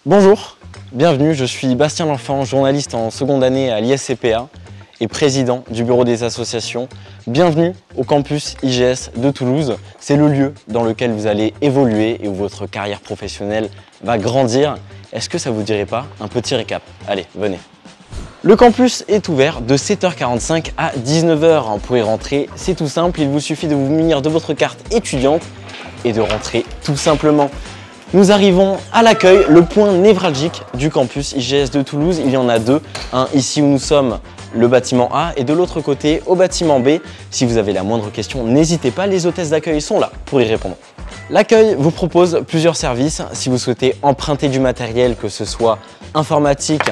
Bonjour, bienvenue, je suis Bastien L'Enfant, journaliste en seconde année à l'ISCPA et président du bureau des associations. Bienvenue au campus IGS de Toulouse. C'est le lieu dans lequel vous allez évoluer et où votre carrière professionnelle va grandir. Est-ce que ça vous dirait pas un petit récap? Allez, venez. Le campus est ouvert de 7h45 à 19h. Pour y rentrer, c'est tout simple, il vous suffit de vous munir de votre carte étudiante et de rentrer tout simplement. Nous arrivons à l'accueil, le point névralgique du campus IGS de Toulouse. Il y en a deux, un ici où nous sommes, le bâtiment A, et de l'autre côté, au bâtiment B. Si vous avez la moindre question, n'hésitez pas, les hôtesses d'accueil sont là pour y répondre. L'accueil vous propose plusieurs services. Si vous souhaitez emprunter du matériel, que ce soit informatique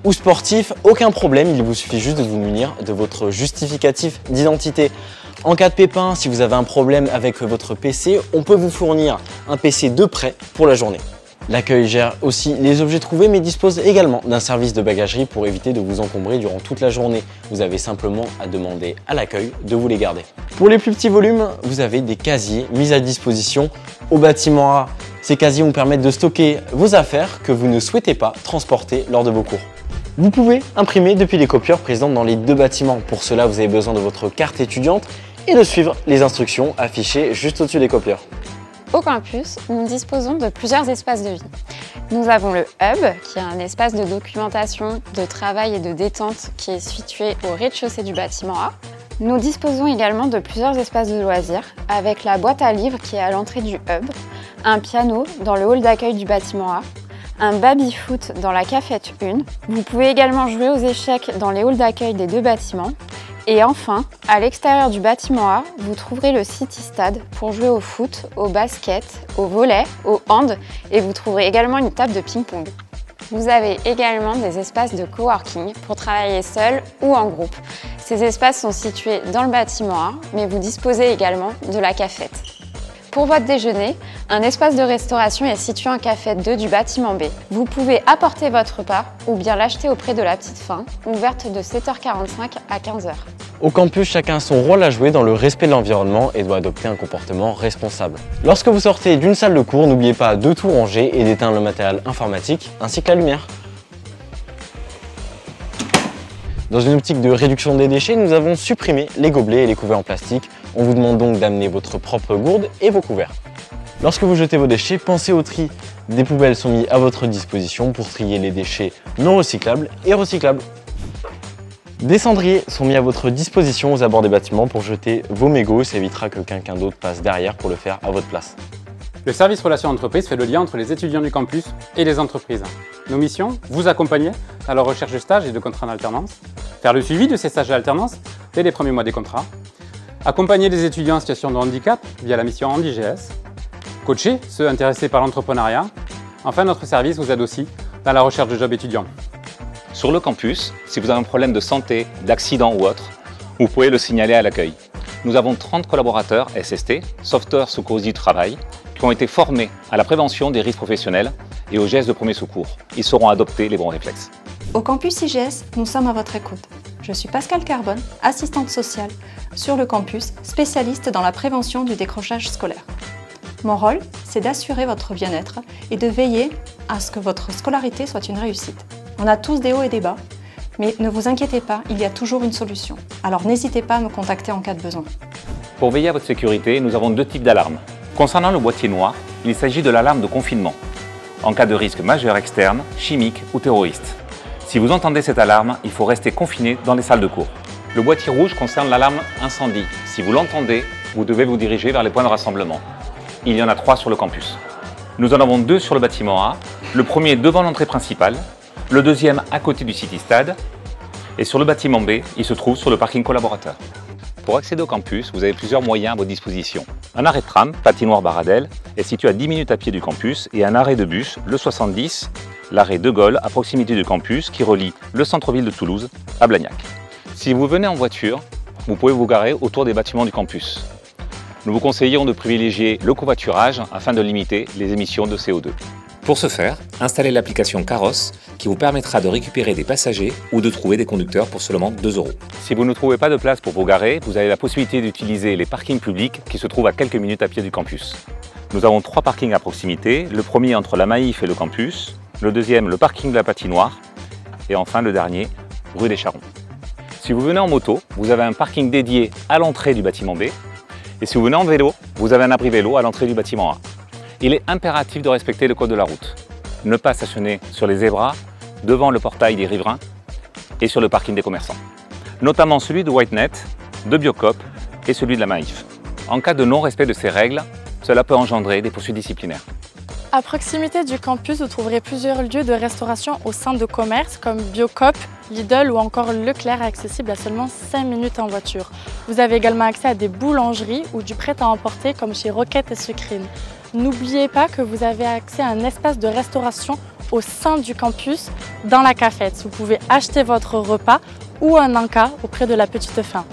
ou sportif, aucun problème, il vous suffit juste de vous munir de votre justificatif d'identité. En cas de pépin, si vous avez un problème avec votre PC, on peut vous fournir un PC de prêt pour la journée. L'accueil gère aussi les objets trouvés mais dispose également d'un service de bagagerie pour éviter de vous encombrer durant toute la journée. Vous avez simplement à demander à l'accueil de vous les garder. Pour les plus petits volumes, vous avez des casiers mis à disposition au bâtiment A. Ces casiers vous permettent de stocker vos affaires que vous ne souhaitez pas transporter lors de vos cours. Vous pouvez imprimer depuis les copieurs présents dans les deux bâtiments. Pour cela, vous avez besoin de votre carte étudiante et de suivre les instructions affichées juste au-dessus des copieurs. Au campus, nous disposons de plusieurs espaces de vie. Nous avons le Hub, qui est un espace de documentation, de travail et de détente qui est situé au rez-de-chaussée du bâtiment A. Nous disposons également de plusieurs espaces de loisirs, avec la boîte à livres qui est à l'entrée du Hub, un piano dans le hall d'accueil du bâtiment A, un baby-foot dans la cafette 1. Vous pouvez également jouer aux échecs dans les halls d'accueil des deux bâtiments. Et enfin, à l'extérieur du bâtiment A, vous trouverez le City Stade pour jouer au foot, au basket, au volley, au hand et vous trouverez également une table de ping-pong. Vous avez également des espaces de coworking pour travailler seul ou en groupe. Ces espaces sont situés dans le bâtiment A, mais vous disposez également de la cafette. Pour votre déjeuner, un espace de restauration est situé en cafette 2 du bâtiment B. Vous pouvez apporter votre repas ou bien l'acheter auprès de la petite faim, ouverte de 7h45 à 15h. Au campus, chacun a son rôle à jouer dans le respect de l'environnement et doit adopter un comportement responsable. Lorsque vous sortez d'une salle de cours, n'oubliez pas de tout ranger et d'éteindre le matériel informatique ainsi que la lumière. Dans une optique de réduction des déchets, nous avons supprimé les gobelets et les couverts en plastique. On vous demande donc d'amener votre propre gourde et vos couverts. Lorsque vous jetez vos déchets, pensez au tri. Des poubelles sont mises à votre disposition pour trier les déchets non recyclables et recyclables. Des cendriers sont mis à votre disposition aux abords des bâtiments pour jeter vos mégots. Ça évitera que quelqu'un d'autre passe derrière pour le faire à votre place. Le service Relations Entreprises fait le lien entre les étudiants du campus et les entreprises. Nos missions, vous accompagner à la recherche de stages et de contrats d'alternance, faire le suivi de ces stages d'alternance dès les premiers mois des contrats, accompagner les étudiants en situation de handicap via la mission HandiGS, coacher ceux intéressés par l'entrepreneuriat. Enfin, notre service vous aide aussi dans la recherche de jobs étudiants. Sur le campus, si vous avez un problème de santé, d'accident ou autre, vous pouvez le signaler à l'accueil. Nous avons 30 collaborateurs SST, sauveteurs secours du travail, qui ont été formés à la prévention des risques professionnels et aux gestes de premier secours. Ils sauront adopter les bons réflexes. Au campus IGS, nous sommes à votre écoute. Je suis Pascale Carbone, assistante sociale sur le campus, spécialiste dans la prévention du décrochage scolaire. Mon rôle, c'est d'assurer votre bien-être et de veiller à ce que votre scolarité soit une réussite. On a tous des hauts et des bas, mais ne vous inquiétez pas, il y a toujours une solution. Alors n'hésitez pas à me contacter en cas de besoin. Pour veiller à votre sécurité, nous avons deux types d'alarmes. Concernant le boîtier noir, il s'agit de l'alarme de confinement, en cas de risque majeur externe, chimique ou terroriste. Si vous entendez cette alarme, il faut rester confiné dans les salles de cours. Le boîtier rouge concerne l'alarme incendie. Si vous l'entendez, vous devez vous diriger vers les points de rassemblement. Il y en a 3 sur le campus. Nous en avons 2 sur le bâtiment A, le premier devant l'entrée principale, le deuxième à côté du City Stade, et sur le bâtiment B, il se trouve sur le parking collaborateur. Pour accéder au campus, vous avez plusieurs moyens à votre disposition. Un arrêt de tram, patinoire Baradel, est situé à 10 minutes à pied du campus, et un arrêt de bus, le 70, l'arrêt de Gaulle, à proximité du campus, qui relie le centre-ville de Toulouse à Blagnac. Si vous venez en voiture, vous pouvez vous garer autour des bâtiments du campus. Nous vous conseillons de privilégier le covoiturage afin de limiter les émissions de CO2. Pour ce faire, installez l'application Carrosse qui vous permettra de récupérer des passagers ou de trouver des conducteurs pour seulement 2 €. Si vous ne trouvez pas de place pour vous garer, vous avez la possibilité d'utiliser les parkings publics qui se trouvent à quelques minutes à pied du campus. Nous avons 3 parkings à proximité, le premier entre la Maïf et le campus, le deuxième le parking de la patinoire et enfin le dernier rue des Charrons. Si vous venez en moto, vous avez un parking dédié à l'entrée du bâtiment B et si vous venez en vélo, vous avez un abri vélo à l'entrée du bâtiment A. Il est impératif de respecter le code de la route. Ne pas stationner sur les zébras, devant le portail des riverains et sur le parking des commerçants. Notamment celui de Whitenet, de Biocop et celui de la Maïf. En cas de non-respect de ces règles, cela peut engendrer des poursuites disciplinaires. À proximité du campus, vous trouverez plusieurs lieux de restauration au sein de commerces comme Biocop, Lidl ou encore Leclerc accessibles à seulement 5 minutes en voiture. Vous avez également accès à des boulangeries ou du prêt-à-emporter comme chez Roquette et Sucrine. N'oubliez pas que vous avez accès à un espace de restauration au sein du campus dans la cafette. Vous pouvez acheter votre repas ou un encas auprès de la petite faim.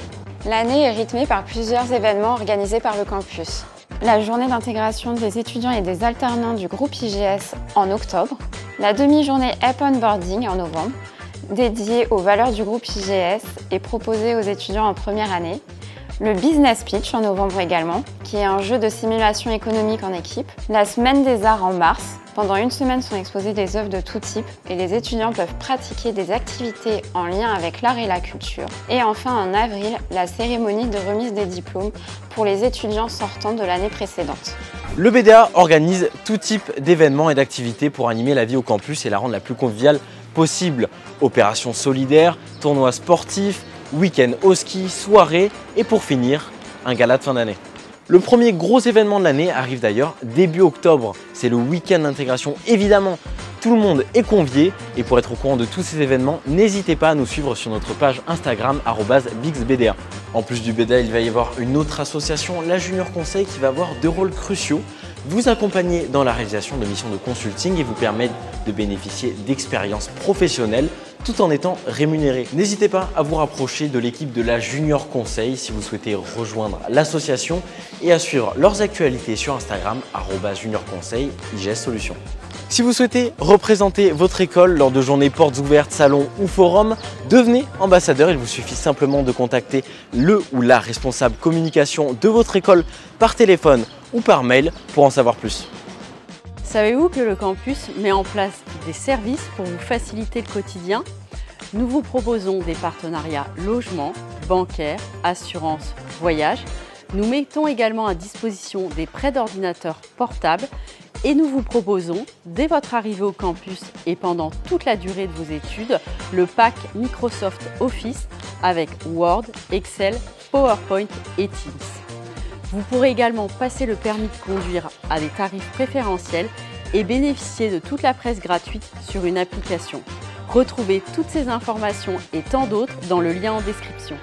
L'année est rythmée par plusieurs événements organisés par le campus. La journée d'intégration des étudiants et des alternants du groupe IGS en octobre, la demi-journée App Onboarding en novembre, dédiée aux valeurs du groupe IGS et proposée aux étudiants en première année, le Business Pitch en novembre également, qui est un jeu de simulation économique en équipe, la Semaine des Arts en mars. Pendant une semaine sont exposées des œuvres de tout type et les étudiants peuvent pratiquer des activités en lien avec l'art et la culture. Et enfin en avril, la cérémonie de remise des diplômes pour les étudiants sortant de l'année précédente. Le BDA organise tout type d'événements et d'activités pour animer la vie au campus et la rendre la plus conviviale possible. Opérations solidaires, tournois sportifs, week-end au ski, soirées et pour finir, un gala de fin d'année. Le premier gros événement de l'année arrive d'ailleurs début octobre. C'est le week-end d'intégration. Évidemment, tout le monde est convié et pour être au courant de tous ces événements, n'hésitez pas à nous suivre sur notre page Instagram @bixbda. En plus du BDA, il va y avoir une autre association, la Junior Conseil, qui va avoir 2 rôles cruciaux. Vous accompagner dans la réalisation de missions de consulting et vous permettre de bénéficier d'expériences professionnelles tout en étant rémunéré. N'hésitez pas à vous rapprocher de l'équipe de la Junior Conseil si vous souhaitez rejoindre l'association et à suivre leurs actualités sur Instagram @juniorconseil IGS Solutions. Si vous souhaitez représenter votre école lors de journées portes ouvertes, salons ou forums, devenez ambassadeur. Il vous suffit simplement de contacter le ou la responsable communication de votre école par téléphone ou par mail pour en savoir plus. Savez-vous que le campus met en place des services pour vous faciliter le quotidien? Nous vous proposons des partenariats logement, bancaire, assurance, voyage. Nous mettons également à disposition des prêts d'ordinateurs portables et nous vous proposons, dès votre arrivée au campus et pendant toute la durée de vos études, le pack Microsoft Office avec Word, Excel, PowerPoint et Teams. Vous pourrez également passer le permis de conduire à des tarifs préférentiels et bénéficier de toute la presse gratuite sur une application. Retrouvez toutes ces informations et tant d'autres dans le lien en description.